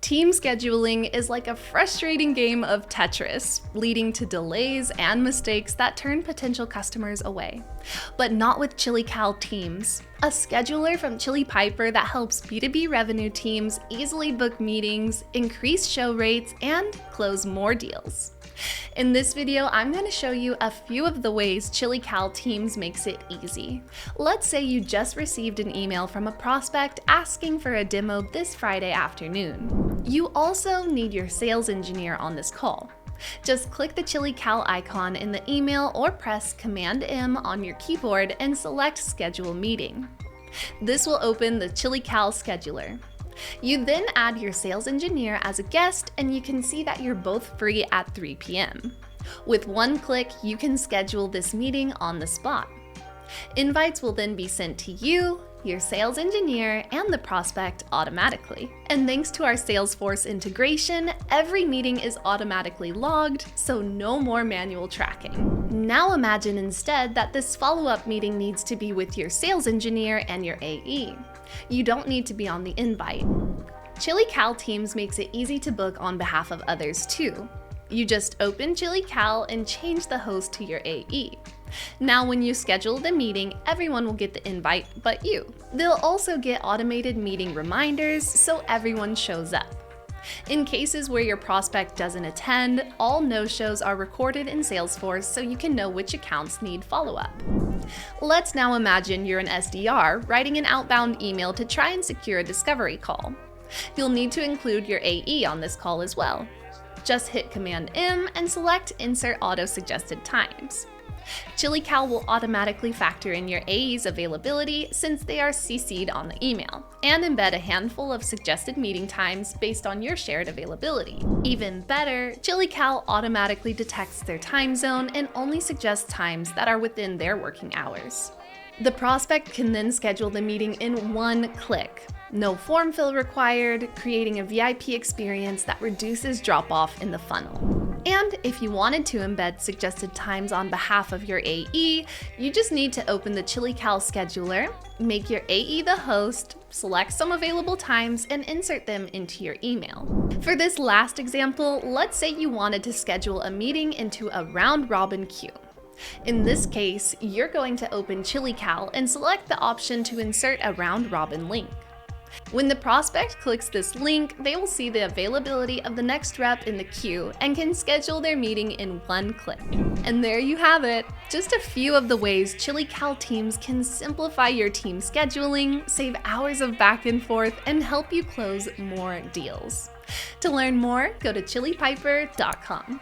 Team scheduling is like a frustrating game of Tetris, leading to delays and mistakes that turn potential customers away. But not with ChiliCal Teams, a scheduler from Chili Piper that helps B2B revenue teams easily book meetings, increase show rates, and close more deals. In this video, I'm going to show you a few of the ways ChiliCal Teams makes it easy. Let's say you just received an email from a prospect asking for a demo this Friday afternoon. You also need your sales engineer on this call. Just click the ChiliCal icon in the email or press Command-M on your keyboard and select Schedule Meeting. This will open the ChiliCal scheduler. You then add your sales engineer as a guest, and you can see that you're both free at 3 p.m. With one click, you can schedule this meeting on the spot. Invites will then be sent to you, your sales engineer, and the prospect automatically. And thanks to our Salesforce integration, every meeting is automatically logged, so no more manual tracking. Now imagine instead that this follow-up meeting needs to be with your sales engineer and your AE. You don't need to be on the invite. ChiliCal Teams makes it easy to book on behalf of others too. You just open ChiliCal and change the host to your AE. Now when you schedule the meeting, everyone will get the invite but you. They'll also get automated meeting reminders so everyone shows up. In cases where your prospect doesn't attend, all no-shows are recorded in Salesforce so you can know which accounts need follow-up. Let's now imagine you're an SDR writing an outbound email to try and secure a discovery call. You'll need to include your AE on this call as well. Just hit Command-M and select Insert Auto-Suggested Times. ChiliCal will automatically factor in your AE's availability since they are CC'd on the email, and embed a handful of suggested meeting times based on your shared availability. Even better, ChiliCal automatically detects their time zone and only suggests times that are within their working hours. The prospect can then schedule the meeting in one click. No form fill required, creating a VIP experience that reduces drop-off in the funnel. And if you wanted to embed suggested times on behalf of your AE, you just need to open the ChiliCal scheduler, make your AE the host, select some available times, and insert them into your email. For this last example, let's say you wanted to schedule a meeting into a round-robin queue. In this case, you're going to open ChiliCal and select the option to insert a round-robin link. When the prospect clicks this link, they will see the availability of the next rep in the queue and can schedule their meeting in one click. And there you have it, just a few of the ways ChiliCal Teams can simplify your team scheduling, save hours of back and forth, and help you close more deals. To learn more, go to chilipiper.com.